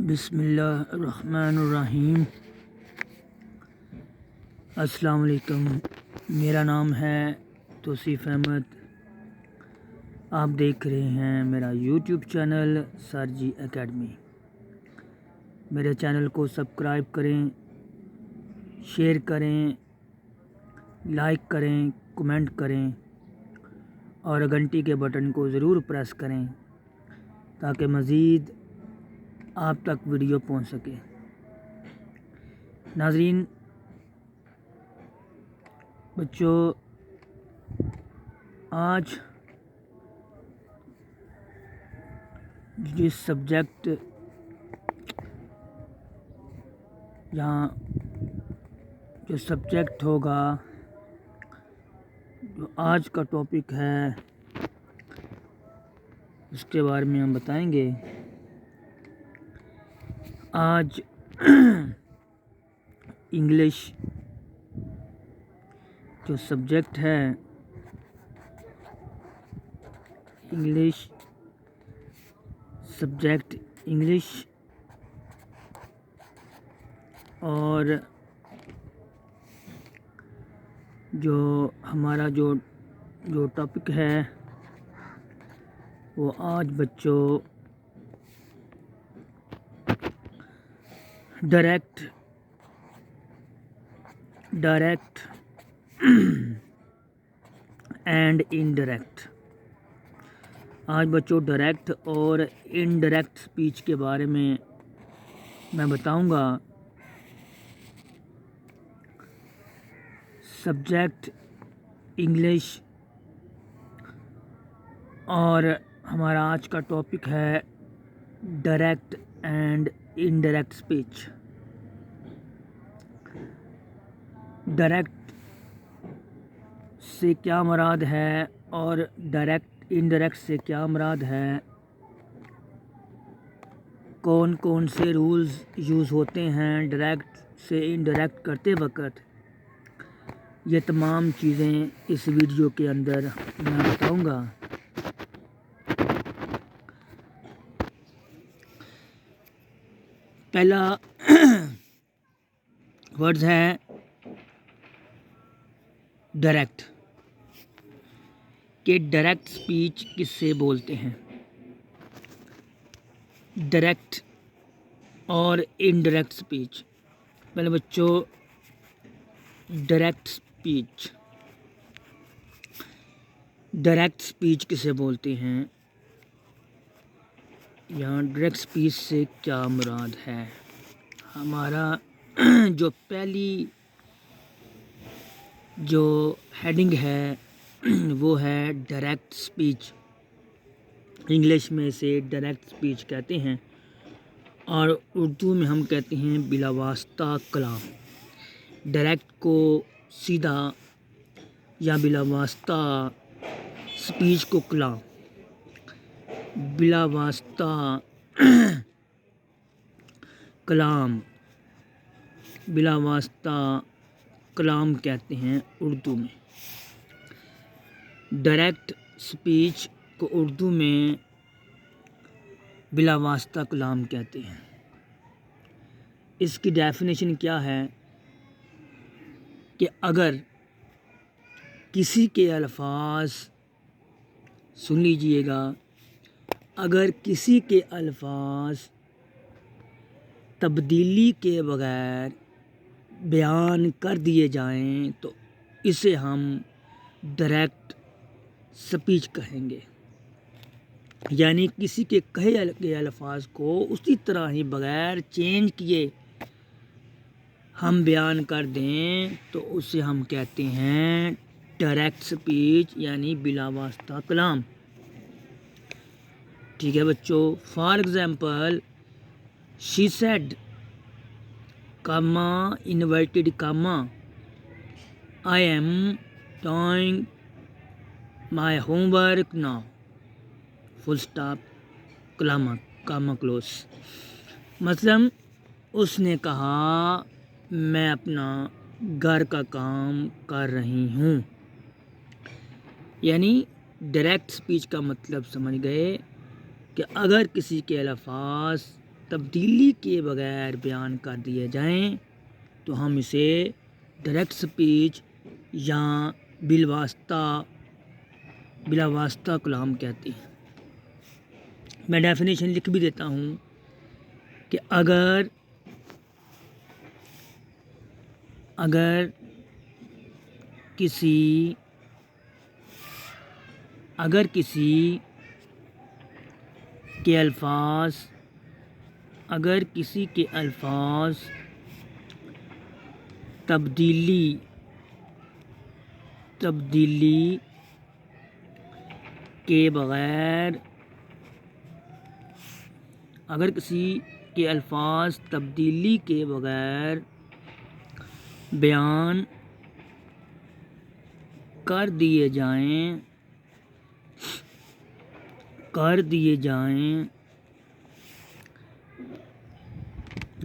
बिस्मिल्लाहिर्रहमानिर्रहीम। अस्सलाम वालेकुम। मेरा नाम है तौसीफ़ अहमद। आप देख रहे हैं मेरा यूट्यूब चैनल सरजी एकेडमी। मेरे चैनल को सब्सक्राइब करें, शेयर करें, लाइक करें, कमेंट करें और घंटी के बटन को ज़रूर प्रेस करें ताकि मज़ीद आप तक वीडियो पहुंच सके। नाज़रीन, बच्चों, आज जिस सब्जेक्ट जो सब्जेक्ट होगा, जो आज का टॉपिक है, उसके बारे में हम बताएंगे। आज इंग्लिश जो सब्जेक्ट है, इंग्लिश सब्जेक्ट इंग्लिश और जो हमारा जो टॉपिक है वो आज बच्चों डायरेक्ट एंड इनडायरेक्ट। आज बच्चों डायरेक्ट और इनडायरेक्ट स्पीच के बारे में मैं बताऊंगा। सब्जेक्ट इंग्लिश और हमारा आज का टॉपिक है direct and indirect speech. Direct से क्या मुराद है और डायरेक्ट इनडायरेक्ट से क्या मुराद है, कौन कौन से रूल्स यूज़ होते हैं डायरेक्ट से इनडायरेक्ट करते वक्त, ये तमाम चीज़ें इस वीडियो के अंदर मैं बताऊंगा। पहला वर्ड्स है डायरेक्ट। कि डायरेक्ट स्पीच किससे बोलते हैं। डायरेक्ट और इनडायरेक्ट स्पीच। पहले बच्चों डायरेक्ट स्पीच किसे बोलते हैं, यहाँ डायरेक्ट स्पीच से क्या मुराद है। हमारा जो पहली जो हेडिंग है वो है डायरेक्ट स्पीच। इंग्लिश में इसे डायरेक्ट स्पीच कहते हैं और उर्दू में हम कहते हैं बिलावास्ता कलाम। डायरेक्ट को सीधा या बिलावास्ता स्पीच को कलाम, बिलावास्ता कलाम, बिलावास्ता कलाम कहते हैं उर्दू में। डायरेक्ट स्पीच को उर्दू में बिलावास्ता कलाम कहते हैं। इसकी डेफिनेशन क्या है कि अगर किसी के अल्फाज, सुन लीजिएगा, अगर किसी के अल्फाज तब्दीली के बगैर बयान कर दिए जाएं तो इसे हम डायरेक्ट स्पीच कहेंगे। यानी किसी के कहे गए अल्फाज को उसी तरह ही बगैर चेंज किए हम बयान कर दें तो उसे हम कहते हैं डायरेक्ट स्पीच यानी बिलावास्ता कलाम। ठीक है बच्चों। For example, she said, comma, inverted comma, I am doing my homework now, full stop, comma close. मतलब उसने कहा मैं अपना घर का काम कर रही हूँ। यानी डायरेक्ट स्पीच का मतलब समझ गए कि अगर किसी के अल्फाज तब्दीली के बगैर बयान कर दिए जाएं तो हम इसे डायरेक्ट स्पीच या बिलावास्ता कलाम कहते हैं। मैं डेफिनेशन लिख भी देता हूँ कि अगर किसी के अल्फाज तब्दीली के बगैर बयान कर दिए जाएं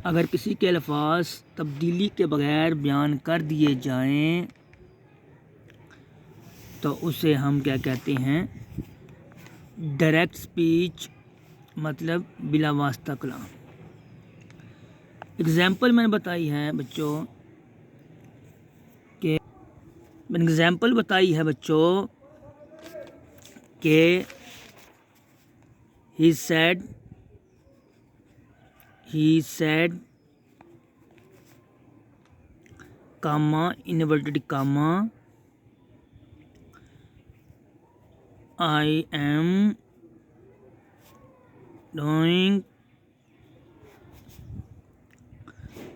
अगर किसी के अल्फाज तब्दीली के बगैर बयान कर दिए जाएं तो उसे हम क्या कहते हैं, डायरेक्ट स्पीच, मतलब बिलावास्ता कलाम। एग्जाम्पल मैंने बताई है बच्चों कि he said comma inverted comma I am doing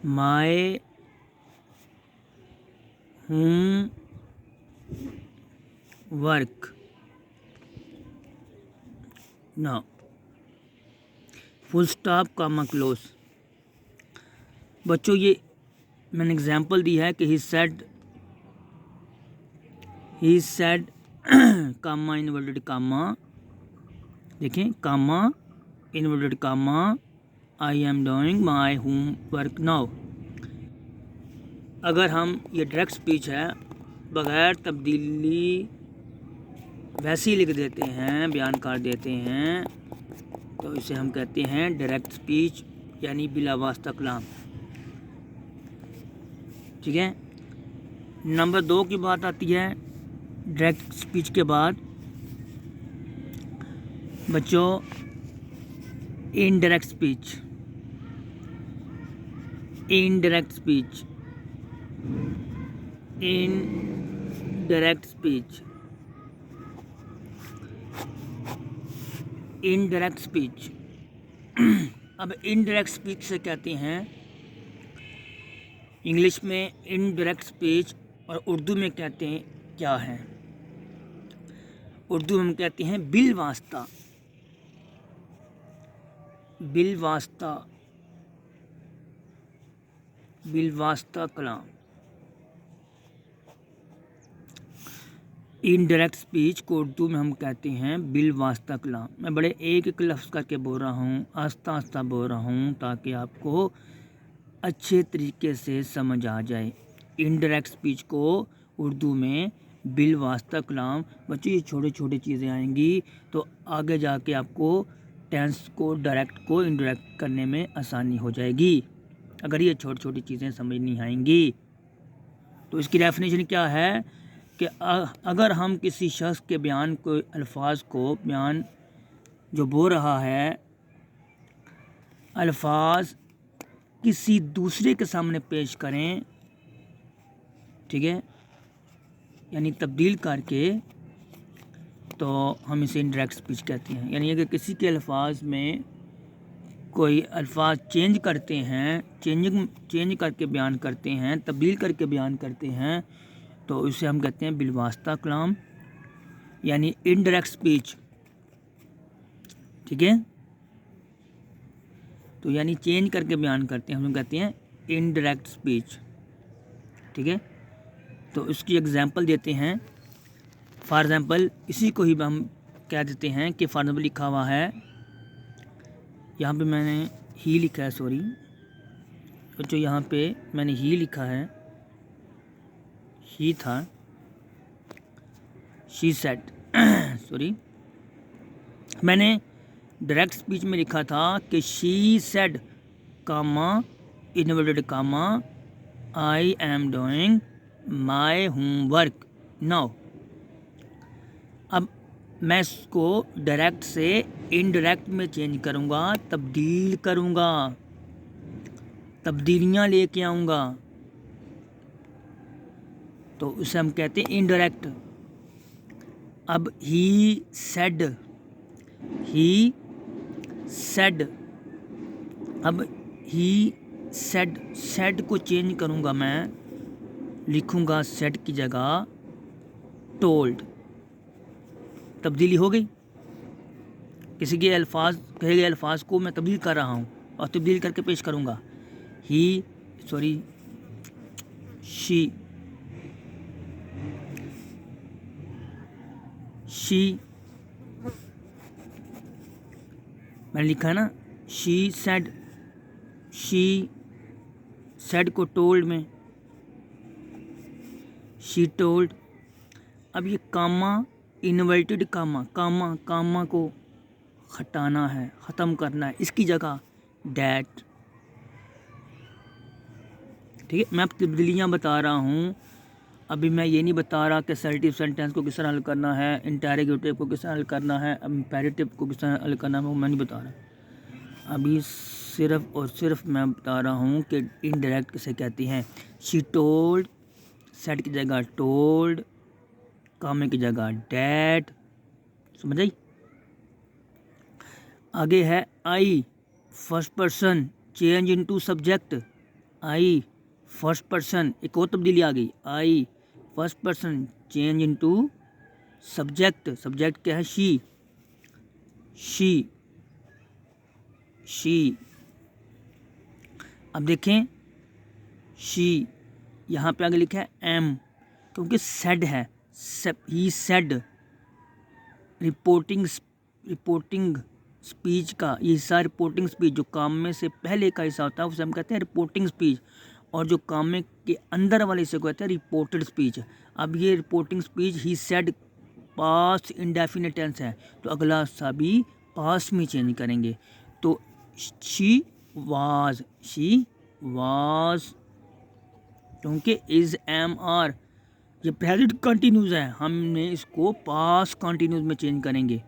my homework now, full stop comma close. बच्चों ये मैंने एग्जांपल दी है कि he said comma inverted comma, देखें comma inverted comma I am doing my homework now. अगर हम ये डायरेक्ट स्पीच है बग़ैर तब्दीली वैसे ही लिख देते हैं, बयान कर देते हैं, तो इसे हम कहते हैं डायरेक्ट स्पीच यानी बिलावास्ता कलाम। ठीक है। नंबर 2 की बात आती है डायरेक्ट स्पीच के बाद बच्चों इनडायरेक्ट स्पीच। इनडायरेक्ट स्पीच अब इनडायरेक्ट स्पीच से कहते हैं इंग्लिश में इनडायरेक्ट स्पीच, और उर्दू में कहते हैं क्या है, उर्दू में हम कहते हैं बिलवास्ता कलाम। इनडायरेक्ट स्पीच को उर्दू में हम कहते हैं बिलवास्ता कलाम। मैं बड़े एक एक लफ्ज़ करके बोल रहा हूँ, आस्ता आस्ता बोल रहा हूँ ताकि आपको अच्छे तरीके से समझ आ जाए। इनडायरेक्ट स्पीच को उर्दू में बिलवास्ता कलाम। बच्चों ये छोटे छोटे चीज़ें आएंगी तो आगे जाके आपको टेंस को डायरेक्ट को इनडायरेक्ट करने में आसानी हो जाएगी। अगर ये छोटी छोटी चीज़ें समझ नहीं आएंगी तो इसकी डेफिनेशन क्या है कि अगर हम किसी शख्स के बयान को अल्फाज को बयान जो बोल रहा है अल्फाज किसी दूसरे के सामने पेश करें, ठीक है, यानी तब्दील करके, तो हम इसे इनडायरेक्ट स्पीच कहते हैं। यानी अगर किसी के अल्फाज में कोई अल्फाज चेंज करते हैं, चेंज करके बयान करते हैं, तब्दील करके बयान करते हैं, तो इसे हम कहते हैं बिलवास्ता कलाम यानी इनडायरेक्ट स्पीच। ठीक है, तो यानी चेंज करके बयान करते हैं, हम कहते हैं इनडायरेक्ट स्पीच। ठीक है, तो इसकी एग्जांपल देते हैं। फॉर एग्जांपल इसी को ही हम कह देते हैं कि फॉर एग्जांपल लिखा हुआ है, यहाँ पे मैंने ही लिखा है, सॉरी बच्चों, यहाँ पे मैंने ही लिखा है, ही था, शी सेड सॉरी, मैंने डायरेक्ट स्पीच में लिखा था कि she said comma inverted comma I am doing my homework now. अब मैं इसको डायरेक्ट से इनडायरेक्ट में चेंज करूँगा, तब्दील करूँगा, तब्दीलियाँ लेके आऊँगा, तो उसे हम कहते हैं इनडायरेक्ट। अब ही सेड, अब ही सेड को चेंज करूँगा, मैं लिखूँगा सेड की जगह टोल्ड। तब्दीली हो गई। किसी के अल्फाज, कहे गए अल्फाज को मैं तब्दील कर रहा हूँ और तब्दील करके पेश करूँगा। शी मैंने लिखा है ना, शी सेड को टोल्ड में, शी टोल्ड। अब ये कामा इन्वर्टेड कामा को हटाना है, ख़त्म करना है, इसकी जगह डैट। ठीक है, मैं अब तब्दीलियाँ बता रहा हूँ। अभी मैं ये नहीं बता रहा कि असर्टिव सेंटेंस को किस तरह हल करना है, इंटरोगेटिव को किस तरह हल करना है, इम्पेरेटिव को किस तरह हल करना है, वो मैं नहीं बता रहा। अभी सिर्फ और सिर्फ मैं बता रहा हूँ कि इनडायरेक्ट किसे कहती हैं। शी टोल्ड, सेड की जगह टोल्ड, कामे की जगह डैड। समझ आई? आगे है I first person change into subject. I first person, एक और तब्दीली आ गई। I first person change into subject. Subject क्या है? शी। अब देखें, शी यहाँ पे आगे लिखा है एम, क्योंकि सेड है। ही सेड रिपोर्टिंग स्पीच का ये हिस्सा, रिपोर्टिंग स्पीच जो काम में से पहले का हिस्सा होता है उसे हम कहते हैं रिपोर्टिंग स्पीच, और जो काम में के अंदर वाले हिस्से को कहते हैं रिपोर्टेड स्पीच। अब ये reporting speech he said past indefinite tense है, तो अगला हिस्सा भी पास्ट में चेंज करेंगे। तो शी वाज क्योंकि इज एम आर ये प्रेजेंट कंटिन्यूस है, हमने इसको पास्ट कंटिन्यूस में चेंज करेंगे।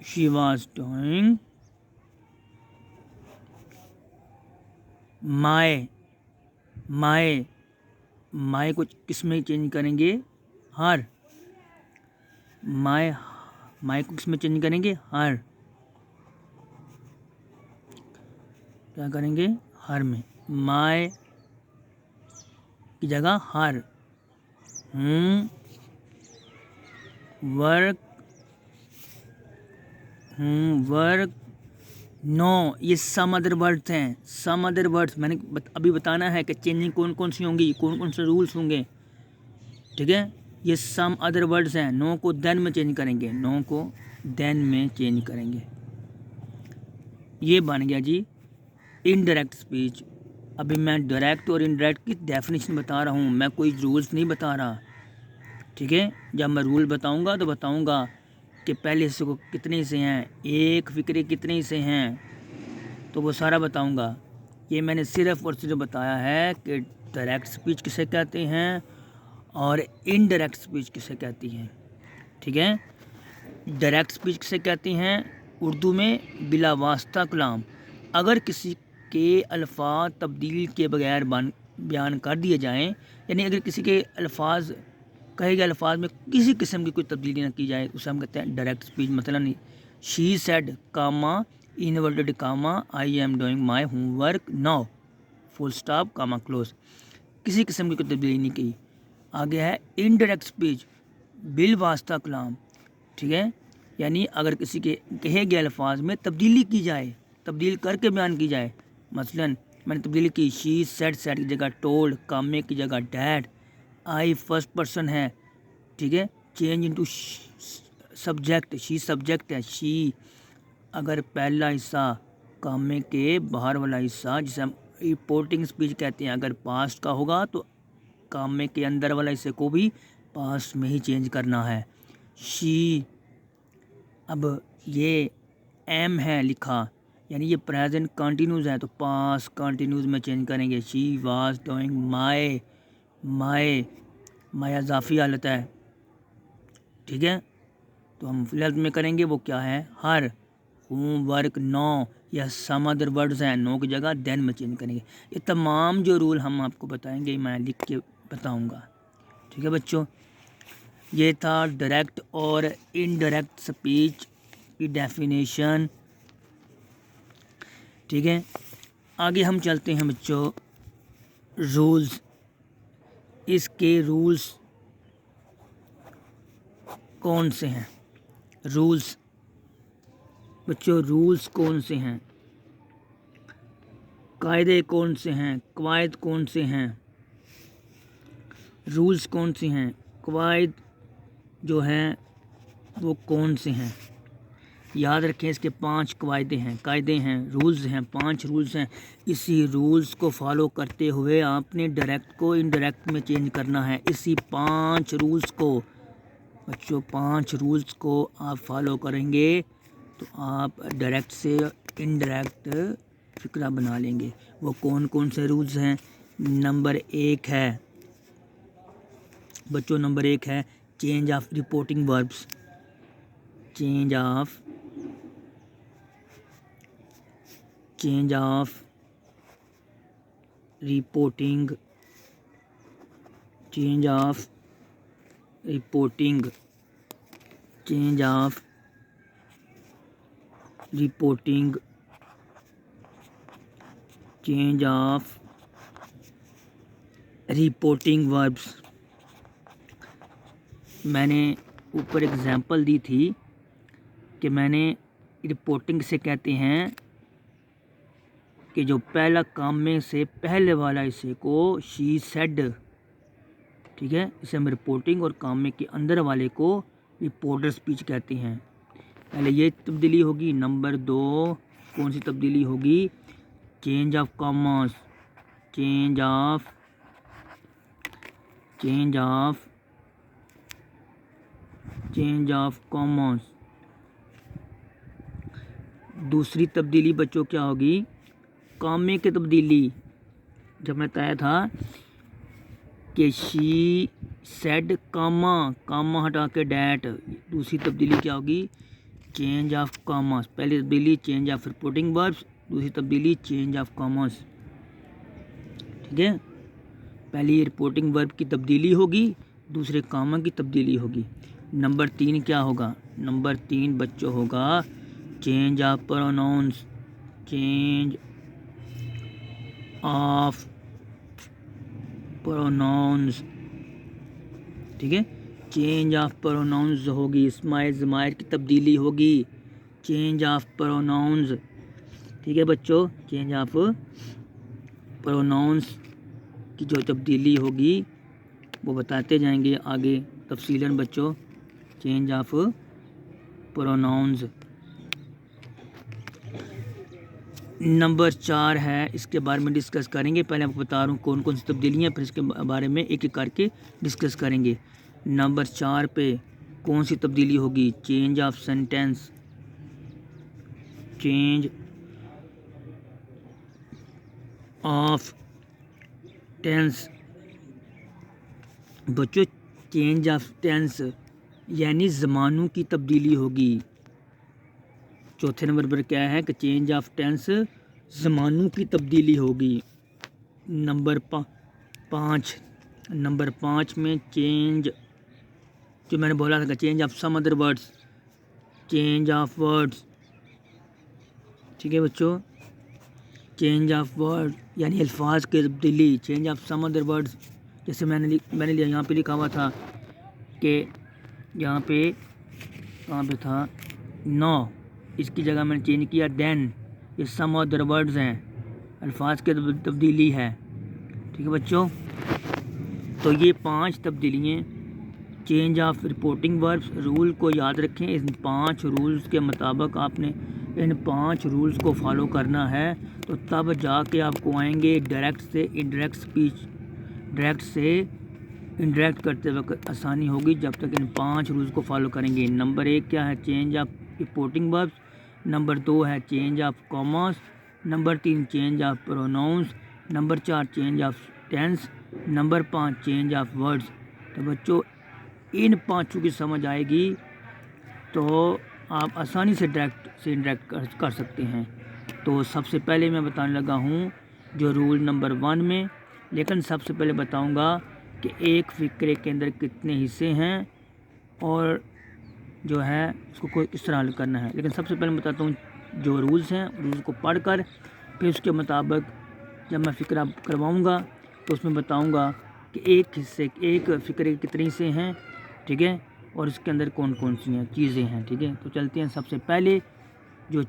शी वाज डूइंग माय को किस में चेंज करेंगे? हर। माय को किस में चेंज करेंगे? हर। क्या करेंगे? हर में। माय की जगह हर। वर्क नो, ये सम अदर वर्ड्स हैं। सम अदर वर्ड्स मैंने अभी बताना है कि चेंजिंग कौन कौन सी होंगी, कौन कौन से रूल्स होंगे। ठीक है, ये सम अदर वर्ड्स हैं। नो को देन में चेंज करेंगे, ये बन गया जी इनडायरेक्ट स्पीच। अभी मैं डायरेक्ट और इनडायरेक्ट की डेफिनेशन बता रहा हूँ, मैं कोई रूल्स नहीं बता रहा। ठीक है, जब मैं रूल बताऊँगा तो बताऊँगा कि पहले हिस्से को कितने हिस्से हैं, एक फिक्रे कितने हिस्से हैं, तो वो सारा बताऊंगा। ये मैंने सिर्फ और सिर्फ बताया है कि डायरेक्ट स्पीच किसे कहते हैं और इनडायरेक्ट स्पीच किसे कहती हैं। ठीक है, डायरेक्ट स्पीच किसे कहती हैं? उर्दू में बिला वास्ता कलाम, अगर किसी के अल्फाज तब्दील के बगैर बयान कर दिए जाएँ, यानी अगर किसी के अल्फाज कहे गए अल्फाज में किसी किस्म की कोई तब्दीली ना की जाए, उसे हम कहते हैं डायरेक्ट स्पीच। मतलब she said comma inverted comma I am doing my homework now full stop comma close, किसी किस्म की कोई तब्दीली नहीं की। आगे है इनडायरेक्ट स्पीच बिल वास्ता कलाम। ठीक है, यानी अगर किसी के कहे गए अल्फाज में तब्दीली की जाए, तब्दील करके बयान की जाए। मसलन मैंने तब्दीली की, शी सेड की जगह टोल्ड, कामे की जगह डैड, आई फर्स्ट पर्सन है। ठीक है, change into subject, she subject है। शी अगर पहला हिस्सा कामे के बाहर वाला हिस्सा जिसे हम रिपोर्टिंग स्पीच कहते हैं, अगर पास्ट का होगा तो कामे के अंदर वाला हिस्से को भी पास्ट में ही चेंज करना है। शी, अब ये एम है लिखा, यानी ये प्रेजेंट कंटिन्यूस है, तो पास कंटिन्यूस में चेंज करेंगे। शी वाज डूइंग माई, माई अजाफी हालत है, ठीक है। तो हम फिलहाल में करेंगे वो क्या है, हर, होम वर्क, नो या सम अदर वर्ड्स हैं, नो की जगह देन में चेंज करेंगे। ये तमाम जो रूल हम आपको बताएंगे मैं लिख के बताऊंगा, ठीक है बच्चों। ये था डायरेक्ट और इनडायरेक्ट स्पीच की डेफिनेशन, ठीक है। आगे हम चलते हैं बच्चों, रूल्स। इसके रूल्स कौन से हैं? रूल्स बच्चों, रूल्स कौन से हैं, कायदे कौन से हैं, कवायद कौन से हैं? रूल्स कौन से हैं, कवायद जो हैं वो कौन से हैं? याद रखें, इसके 5 कवायदे हैं, कायदे हैं, रूल्स हैं, 5 रूल्स हैं। इसी रूल्स को फॉलो करते हुए आपने डायरेक्ट को इनडायरेक्ट में चेंज करना है। इसी 5 रूल्स को बच्चों, 5 रूल्स को आप फॉलो करेंगे तो आप डायरेक्ट से इनडायरेक्ट फिक्रा बना लेंगे। वो कौन कौन से रूल्स हैं? नंबर 1 है बच्चों, नंबर 1 है change of reporting verbs. Change of reporting, change of reporting, change of reporting, change of reporting verbs. मैंने ऊपर एग्जांपल दी थी कि मैंने रिपोर्टिंग से कहते हैं कि जो पहला काम में से पहले वाला हिस्से को शी सेड, ठीक है, इसे हम रिपोर्टिंग, और काम में के अंदर वाले को रिपोर्टर स्पीच कहते हैं। पहले ये तब्दीली होगी। नंबर 2 कौन सी तब्दीली होगी? Change of commerce, change of commerce. दूसरी तब्दीली बच्चों क्या होगी? कामे की तब्दीली। जब मैं बताया था कि शी सेड कामा हटा के डैट, दूसरी तब्दीली क्या होगी? Change of commerce. पहली तब्दीली चेंज ऑफ रिपोर्टिंग वर्ब्स, दूसरी तब्दीली चेंज ऑफ कॉमर्स, ठीक है। पहली रिपोर्टिंग वर्ब की तब्दीली होगी, दूसरे कामा की तब्दीली होगी। नंबर 3 क्या होगा? नंबर 3 बच्चों होगा change of pronounce, change of pronounce, ठीक है। चेंज ऑफ प्रोनाउंस होगी, इस्माइल ज़माइर की तब्दीली होगी, चेंज ऑफ प्रोनाउंस, ठीक है बच्चों। चेंज ऑफ प्रोनाउंस की जो तब्दीली होगी वो बताते जाएंगे आगे तफसीलन बच्चों। Change of pronouns. नंबर 4 है, इसके बारे में डिस्कस करेंगे। पहले आपको बता रहा हूँ कौन कौन सी तब्दीलियाँ, फिर इसके बारे में एक एक करके डिस्कस करेंगे। नंबर 4 पे कौन सी तब्दीली होगी? Change of sentence, change of tense. बच्चों, चेंज ऑफ टेंस यानी ज़मानों की तब्दीली होगी। चौथे नंबर पर क्या है कि चेंज ऑफ टेंस ज़मानों की तब्दीली होगी। नंबर 5 में चेंज, जो मैंने बोला था कि change of some other words, change of words, ठीक है बच्चों। चेंज ऑफ वर्ड यानी अल्फाज की तब्दीली, change of some other words. जैसे मैंने यहाँ पे लिखा हुआ था कि यहाँ पे कहाँ पे था, नो, इसकी जगह मैंने चेंज किया देन। ये सम अदर वर्ड्स हैं, अल्फाज की तब्दीली है, ठीक है बच्चों। तो ये 5 तब्दीलियाँ change of reporting verbs. Rule को याद रखें, इन 5 रूल्स के मुताबिक आपने इन 5 रूल्स को फॉलो करना है, तो तब जाके आपको आएंगे डायरेक्ट से इनडायरेक्ट स्पीच। डायरेक्ट से इनडायरेक्ट करते वक्त आसानी होगी जब तक इन 5 रूल्स को फॉलो करेंगे। नंबर 1 क्या है? Change of reporting verbs, number 2 है change of commas, number 3 change of pronouns, number 4 change of tense, number 5 change of words. तो बच्चों इन पाँचों की समझ आएगी तो आप आसानी से इंटरेक्ट कर सकते हैं। तो सबसे पहले मैं बताने लगा हूँ जो रूल नंबर 1 में, लेकिन सबसे पहले बताऊँगा कि एक फ़िक्रे के अंदर कितने हिस्से हैं और जो है उसको कोई इस तरह हल करना है। लेकिन सबसे पहले मैं बताता हूँ जो रूल्स हैं, रूल्स को पढ़कर फिर उसके मुताबिक जब मैं फ़िक्रा करवाऊँगा तो उसमें बताऊँगा कि एक फ़िक्रे के कितने हिस्से हैं, ठीक है, और इसके अंदर कौन कौन सी हैं चीज़ें हैं, ठीक है। तो चलते हैं सबसे पहले जो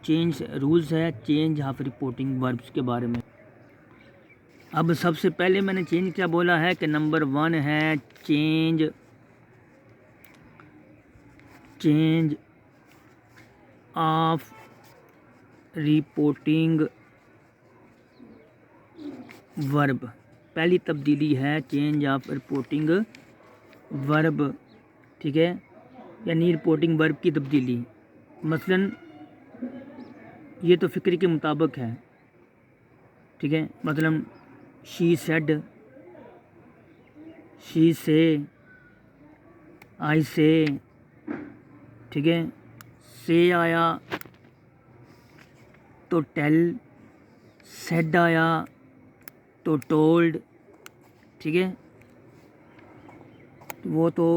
रूल्स है चेंज ऑफ रिपोर्टिंग वर्ब्स के बारे में। अब सबसे पहले मैंने चेंज क्या बोला है कि नंबर 1 है चेंज ऑफ रिपोर्टिंग वर्ब। पहली तब्दीली है चेंज ऑफ रिपोर्टिंग वर्ब, ठीक है, यानी रिपोर्टिंग वर्ब की तब्दीली। मसलन ये तो फ़िक्र के मुताबिक है, ठीक है, मतलब शी सेड, शी से, आई से, ठीक है, से आया तो टेल, सेड आया तो टोल्ड, ठीक है। वो तो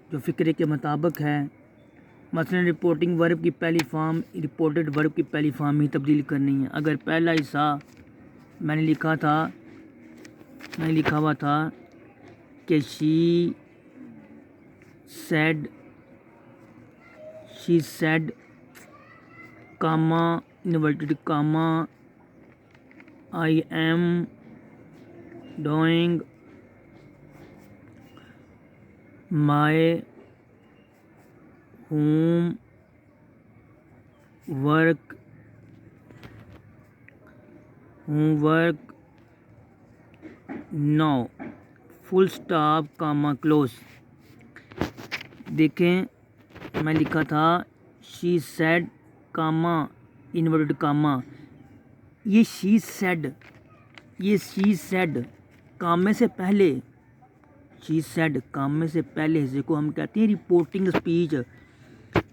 जो फ़िक्रे के मुताबिक है। मसलन रिपोर्टिंग वर्ब की पहली फॉर्म रिपोर्टेड वर्ब की पहली फॉर्म ही तब्दील करनी है। अगर पहला हिस्सा मैंने लिखा हुआ था कि she said comma inverted comma I am doing my home work now, full stop comma close. देखें मैं लिखा था she said comma inverted comma, ये शी सेड काम में से पहले, शी सेड काम में से पहले हिस्से को हम कहते हैं रिपोर्टिंग स्पीच।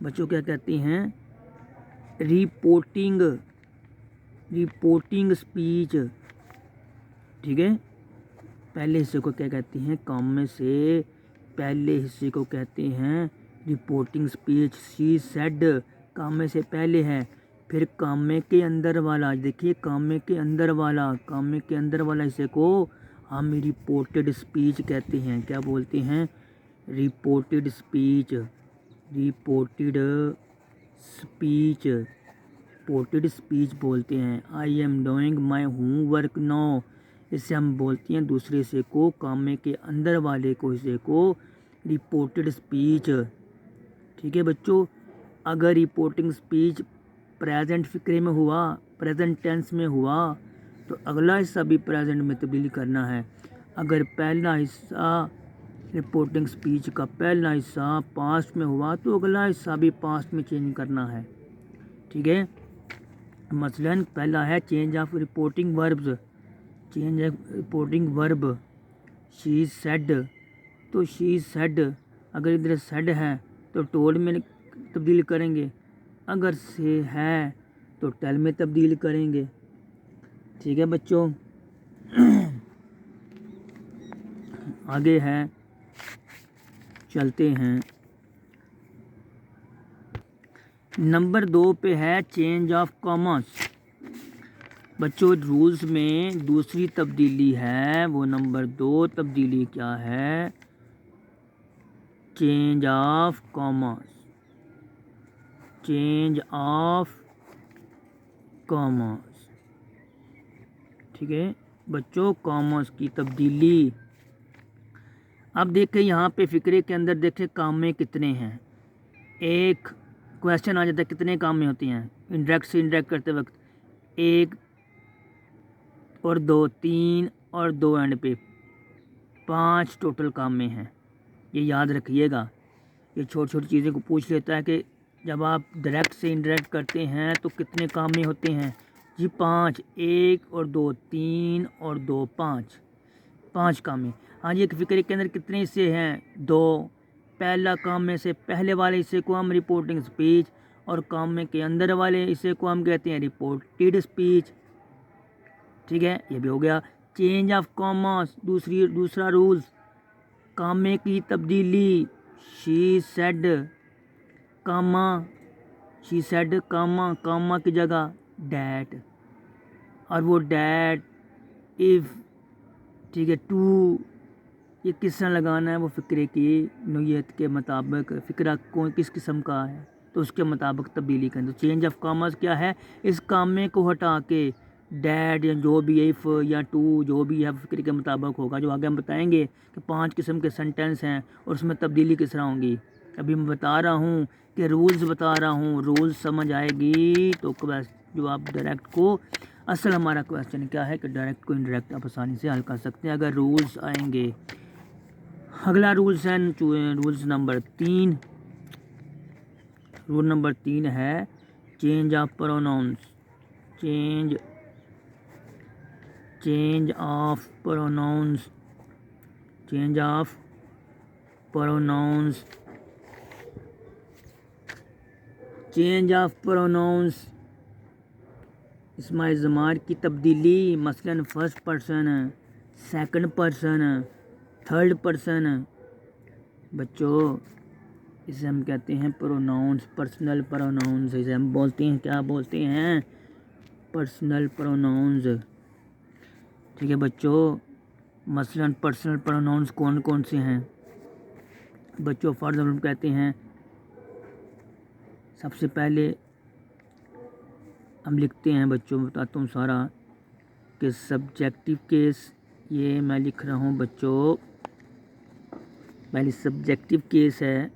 बच्चों क्या कहते हैं? रिपोर्टिंग स्पीच, ठीक है। पहले हिस्से को क्या कहते हैं? काम में से पहले हिस्से को कहते हैं रिपोर्टिंग स्पीच। शी सेड काम में से पहले है, फिर कामे के अंदर वाला, देखिए कामे के अंदर वाला हिस्से को हम रिपोर्टेड स्पीच कहते हैं। क्या बोलते हैं? रिपोर्टेड स्पीच बोलते हैं। आई am doing my homework now, इससे हम बोलते हैं दूसरे हिस्से को, कामे के अंदर वाले को हिस्से को रिपोर्टेड स्पीच, ठीक है बच्चों। अगर रिपोर्टिंग स्पीच प्रेजेंट फिक्रे में हुआ, प्रेजेंट टेंस में हुआ, तो अगला हिस्सा भी प्रेजेंट में तब्दील करना है। अगर पहला हिस्सा रिपोर्टिंग स्पीच का पहला हिस्सा पास्ट में हुआ, तो अगला हिस्सा भी पास्ट में चेंज करना है, ठीक है। मसलन पहला है change of reporting verb, she said, तो शी सेड अगर इधर सेड है तो टोल्ड में तब्दील करेंगे, अगर से है तो टेल में तब्दील करेंगे, ठीक है बच्चों। आगे है, चलते हैं। नंबर 2 पे है चेंज ऑफ कॉमास। बच्चों रूल्स में दूसरी तब्दीली है, वो नंबर 2 तब्दीली क्या है? चेंज ऑफ कॉमास, ठीक है बच्चों, कॉमास की तब्दीली। अब देखें यहाँ पे फिक्रे के अंदर देखें कामे कितने हैं। एक क्वेश्चन आ जाता है कितने कामे होते हैं इंडायरेक्ट से इंडायरेक्ट करते वक्त, 1 और 2, 3 और 2 एंड पे 5 टोटल कामे हैं। ये याद रखिएगा, ये छोटी छोटी चीज़ें को पूछ लेता है कि जब आप डायरेक्ट से इनडायरेक्ट करते हैं तो कितने काम में होते हैं जी? 5, 1 और 2, 3 और 2, 5 काम में। हाँ जी, एक फ़िक्रे के अंदर कितने हिस्से हैं? 2। पहला काम में से पहले वाले हिस्से को हम रिपोर्टिंग स्पीच और काम में के अंदर वाले हिस्से को हम कहते हैं रिपोर्टेड स्पीच। ठीक है, ये भी हो गया। चेंज ऑफ कॉमा, दूसरा रूल्स, कामे की तब्दीली। She said comma, she said comma, comma की जगह डैट, और वो डैट इफ़, ठीक है, टू, ये किस तरह लगाना है? वो फ़िक्रे की नोयत के मुताबिक, फ़िक्रा कौन किस किस्म का है तो उसके मुताबिक तब्दीली करें। तो चेंज ऑफ कामर्स क्या है? इस कामे को हटा के डैड या जो भी इफ़ या टू जो भी है फ़िक्रे के मुताबिक होगा। जो आगे हम बताएंगे कि 5 किस्म के सेंटेंस हैं और उसमें तब्दीली किस तरह होंगी। अभी मैं बता रहा हूँ कि रूल्स बता रहा हूँ, रूल्स समझ आएगी तो जो आप डायरेक्ट को, असल हमारा क्वेश्चन क्या है कि डायरेक्ट को इनडायरेक्ट आप आसानी से हल कर सकते हैं अगर रूल्स आएंगे। अगला रूल्स है रूल्स नंबर 3। रूल नंबर 3 है change of pronounce. Change of pronounce, change of pronounce, change of pronounce, इसमें ज़मार की तब्दीली, मसलन first person, second person, third person. बच्चों इसे हम कहते हैं प्रोनाउंस, पर्सनल प्रोनाउंस। इसे हम बोलते हैं, क्या बोलते हैं? Personal pronouns. ठीक है बच्चों, मसलन पर्सनल प्रोनाउंस कौन कौन से हैं बच्चों? फॉर एग्जाम्पल कहते हैं, सबसे पहले हम लिखते हैं बच्चों, बताता हूँ सारा, कि सब्जेक्टिव केस, ये मैं लिख रहा हूँ बच्चों, पहले सब्जेक्टिव केस है,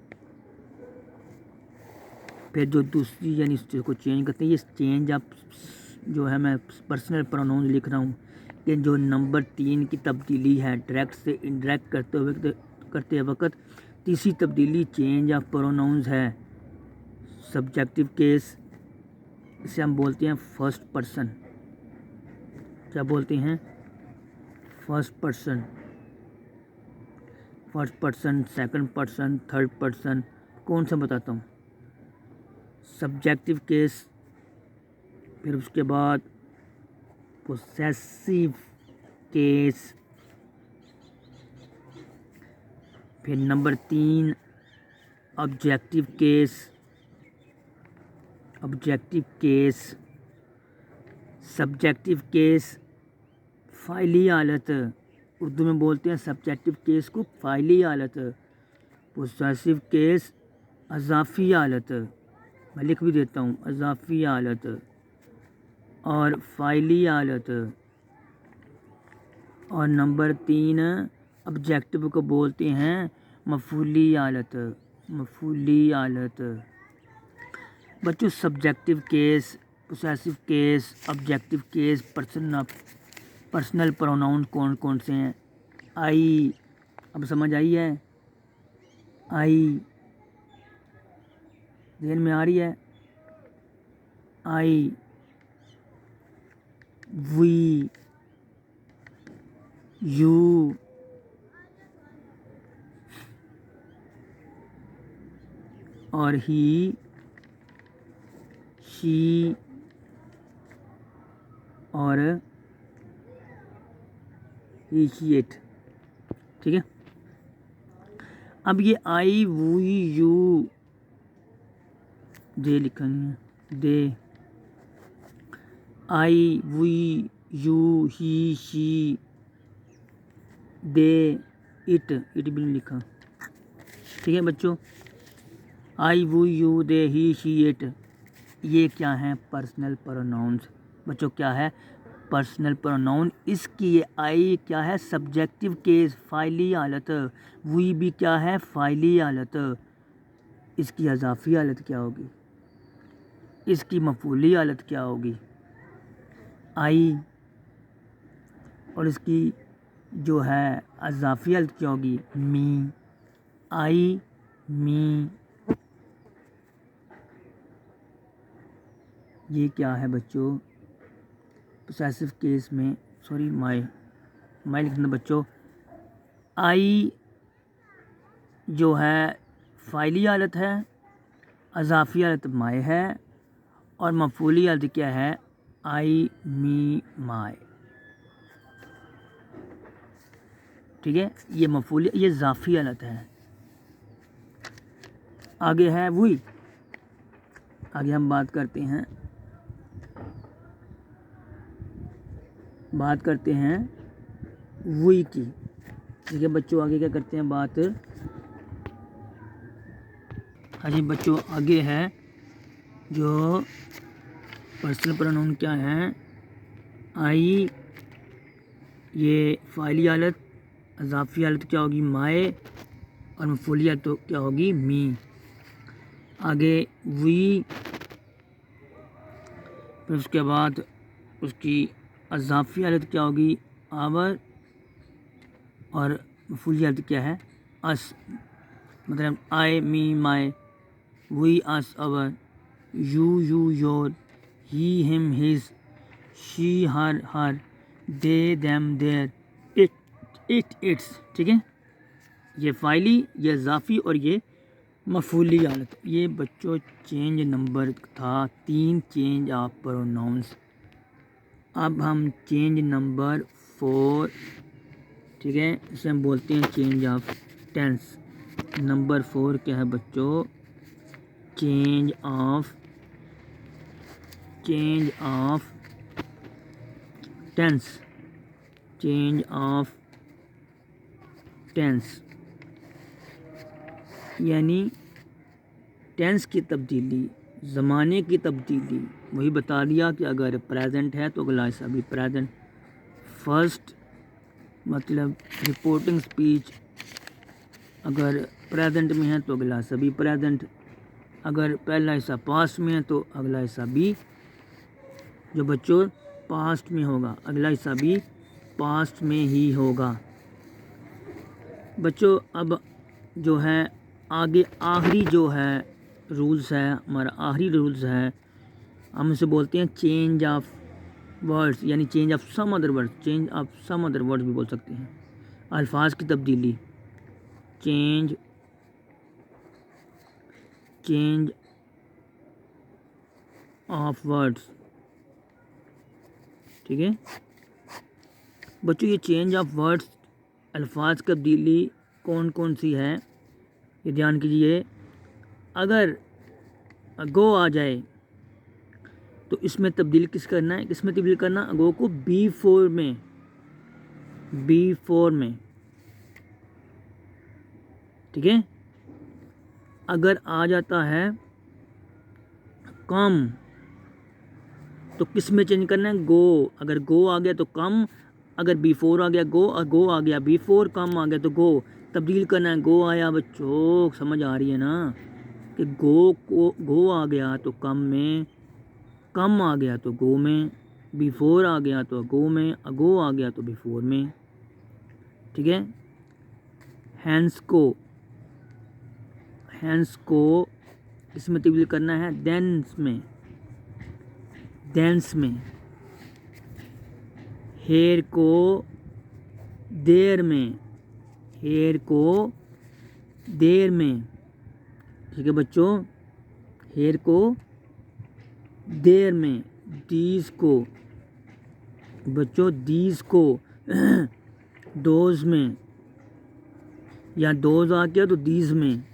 फिर जो दूसरी यानी को चेंज करते हैं, ये चेंज ऑफ जो है मैं पर्सनल प्रोनाउंस लिख रहा हूँ कि जो नंबर 3 की तब्दीली है डायरेक्ट से इनडायरेक्ट करते वक्त, तीसरी तब्दीली चेंज ऑफ प्रोनाउंस है, सब्जेक्टिव केस। इसे हम बोलते हैं फर्स्ट पर्सन। क्या बोलते हैं? First person, first person, second person, third person. कौन सा बताता हूँ? सब्जेक्टिव केस, फिर उसके बाद पोसेसिव केस, फिर number 3 objective case, objective case, subjective case फ़ाइली हालत, उर्दू में बोलते हैं सब्जेक्टिव केस को फ़ाइली हालत, पोसेसिव केस अज़ाफ़ी हालत, मैं लिख भी देता हूँ, अज़ाफ़ी हालत और फ़ाइली हालत, और नंबर 3 ऑब्जेक्टिव को बोलते हैं मफ़ूली हालत, मफ़ूली हालत। बच्चों subjective case, possessive case, objective case, personal pronoun कौन कौन से हैं? आई, अब समझ आई है? आई ज़हन में आ रही है? आई, वी, यू, और ही, शी और ही, शी, इट। ठीक है, अब ये आई, वी, यू, दे लिखनी है, they, I, we, you, he, she, they, it भी नहीं लिखा। ठीक है बच्चों, I, we, you, they, he, she, it, ये क्या है? Personal pronouns. बच्चों क्या है? Personal pronoun. इसकी ये आई क्या है? सब्जेक्टिव केस फ़ाइली हालत, वी भी क्या है? फ़ाइली हालत। इसकी अज़ाफ़ी हालत क्या होगी? इसकी मफ़ूली हालत क्या होगी? आई, और इसकी जो है अज़ाफ़ी हालत क्या होगी? मी, आई, मी, ये क्या है बच्चों, पोसेसिव केस में, सॉरी माई लिखना बच्चों, आई जो है फ़ाइली हालत है, अज़ाफ़ी हालत माए है, और मफ़ूली हालत क्या है, आई मी माए। ठीक है, ये मफ़ूली, ये ज़ाफ़ी हालत है। आगे है वही, आगे हम बात करते हैं वही की। ठीक है बच्चों, आगे क्या करते हैं बात। हाँ जी बच्चों, आगे है जो पर्सनल प्रोनाउन क्या है, आई, ये फ़ाइली हालत, अज़ाफ़ी हालत क्या होगी माए, और मफ़ूली हालत तो क्या होगी मी। आगे वी, फिर उसके बाद उसकी अज़ाफ़ी हालत क्या होगी आवर, और मफ़ूली हालत क्या है अस। मतलब I me my, we us our, you your, he him his, she her, they them their, its. ठीक है, ये फ़ाइली, ये इज़ाफ़ी और ये मफ़ूली हालत। ये बच्चों चेंज नंबर था 3 चेंज ऑफ प्रोनाउंस। अब हम चेंज नंबर 4, ठीक है, इसे हम बोलते हैं चेंज ऑफ टेंस। नंबर 4 क्या है बच्चों, change of tense. Change of tense यानी टेंस की तब्दीली, ज़माने की तब्दीली। वही बता दिया कि अगर प्रेजेंट है तो अगला हिस्सा भी प्रेजेंट। फर्स्ट मतलब रिपोर्टिंग स्पीच, अगर प्रेजेंट में है तो अगला हिस्सा भी प्रेजेंट। अगर पहला हिस्सा पास्ट में है तो अगला हिस्सा भी जो बच्चों पास्ट में होगा, अगला हिस्सा भी पास्ट में ही होगा। बच्चों अब जो है आगे आखिरी जो है रूल्स है, हमारा आखिरी रूल्स है, हम उसे बोलते हैं चेंज ऑफ वर्ड्स, यानी change of some other words. Change of some other words भी बोल सकते हैं, अल्फाज की तब्दीली। Change of words. ठीक है बच्चों, ये चेंज ऑफ वर्ड्स, अल्फाज की तब्दीली कौन कौन सी है ये ध्यान कीजिए। अगर गो आ जाए तो इसमें तब्दील किस करना है, किसमें तब्दील करना, गो को B4 में। ठीक है, अगर आ जाता है कम तो किस में चेंज करना है, गो। अगर गो आ गया तो कम, अगर B4 आ गया गो आ गया B4, कम आ गया तो गो। तब्दील करना है, गो आया बच्चों, समझ आ रही है ना, कि गो आ गया तो कम में, कम आ गया तो गो में, B4 आ गया तो गो में, गो आ गया तो B4 में। ठीक है, हैंस को इसमें तब्दील करना है देंस में। हेयर को देर में। ठीक है बच्चों, हेयर को देर में। दीज को बच्चों, दीज को दोज में, या दोज आ गया तो दीज में।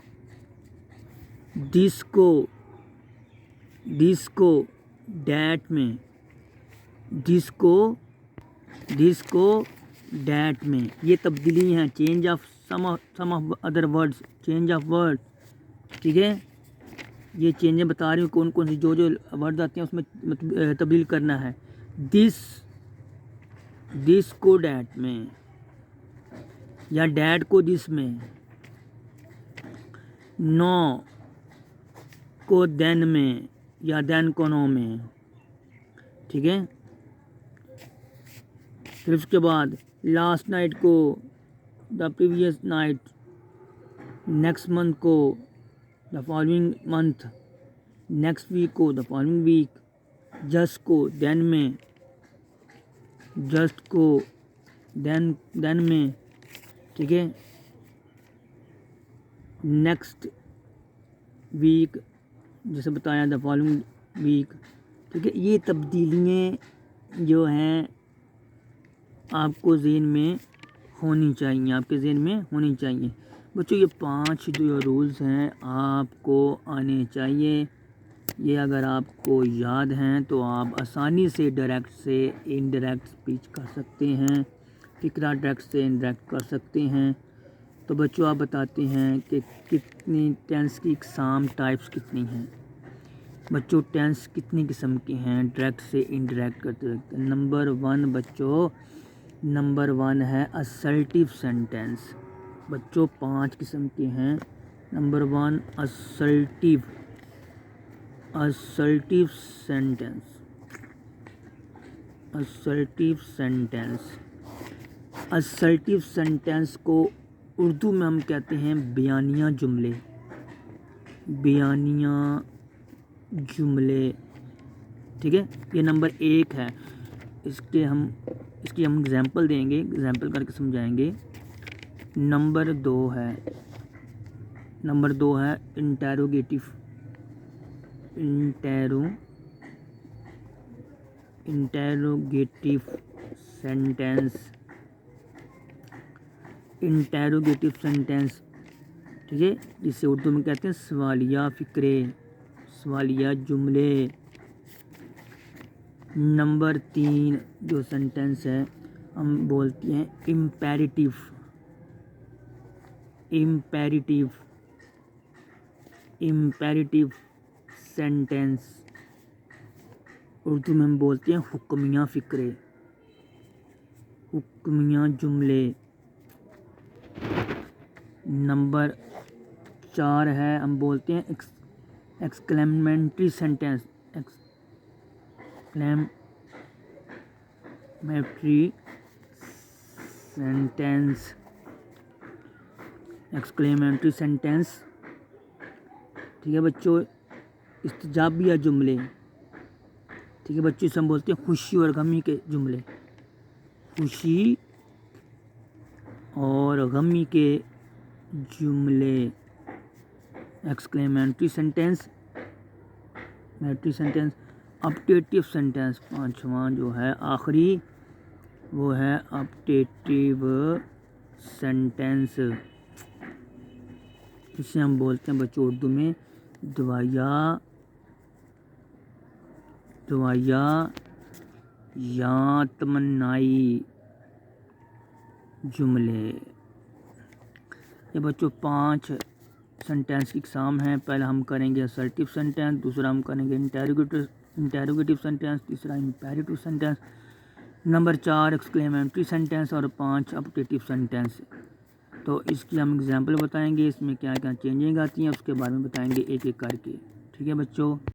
दिस को डैट में। दिस को डैट में। ये तब्दीली हैं, change of some of other words, change of word. ठीक है, ये चेंजें बता रही हूँ कौन कौन सी, जो वर्ड आते हैं उसमें तब्दील करना है। दिस को डैट में, या डैट को दिस में। नो को देन में, या देन को नो में। ठीक है, फिर उसके बाद लास्ट नाइट को the previous night, next month को the following month, next week को द फॉलोइंग वीक। जस्ट को देन में, जस्ट को देन में, ठीक है। नेक्स्ट वीक जैसे बताया द फॉलोइंग वीक, ठीक है। ये तब्दीलियाँ जो हैं आपको ज़हन में होनी चाहिए, आपके ज़हन में होनी चाहिए बच्चों। ये 5 जो रूल्स हैं आपको आने चाहिए। ये अगर आपको याद हैं तो आप आसानी से डायरेक्ट से इनडायरेक्ट स्पीच कर सकते हैं, फ़िक्रा डायरेक्ट से इनडायरेक्ट कर सकते हैं। तो बच्चों आप बताते हैं कि कितनी टेंस की इकसाम टाइप्स कितनी हैं। बच्चों टेंस कितनी किस्म के हैं डायरेक्ट से इनडायरेक्ट करते रहते हैं। नंबर 1 बच्चों, नंबर 1 है असर्टिव सेंटेंस। बच्चों 5 किस्म के हैं। Number 1 assertive, assertive sentence, assertive sentence. Assertive sentence को उर्दू में हम कहते हैं बयानिया जुमले, बयानिया जुमले, ठीक है। ये नंबर 1 है। इसकी हम एग्जांपल देंगे, एग्जांपल करके समझाएंगे। नंबर 2 है, नंबर 2 है interrogative, interrogative sentence, interrogative sentence, ठीक है। जिसे उर्दू में कहते हैं सवालिया फ़िक्रे, सवालिया जुमले। नंबर 3 जो सेंटेंस है हम बोलते हैं imperative, imperative, imperative sentence. Urdu में हम बोलते हैं हुक्मिया फ़िक्रे, हुक्मिया जुमले। नंबर 4 है हम बोलते हैं exclamatory sentence, exclamatory sentence, exclamatory sentence, ठीक है बच्चों। इस्तिजाबिया जुमले, ठीक है बच्चों। इसे हम बोलते हैं खुशी और गमी के जुमले, खुशी और गमी के जुमले, exclamatory sentence, exclamatory sentence. Optative sentence 5वां जो है आखिरी, वो है अपडेटिव सेंटेंस। इसे हम बोलते हैं बच्चों उर्दू में दवाइयाँ, दवाइयाँ या तमन्नाई जुमले। ये बच्चों 5 सेंटेंस की एग्जाम है। पहला हम करेंगे असर्टिव सेंटेंस, दूसरा हम करेंगे इंटेरोगेटिव सेंटेंस, तीसरा imperative sentence, number 4 exclamatory sentence और 5 अपडेटिव सेंटेंस। तो इसकी हम एग्जांपल बताएंगे, इसमें क्या क्या चेंजिंग आती हैं उसके बारे में बताएंगे एक एक करके, ठीक है बच्चों।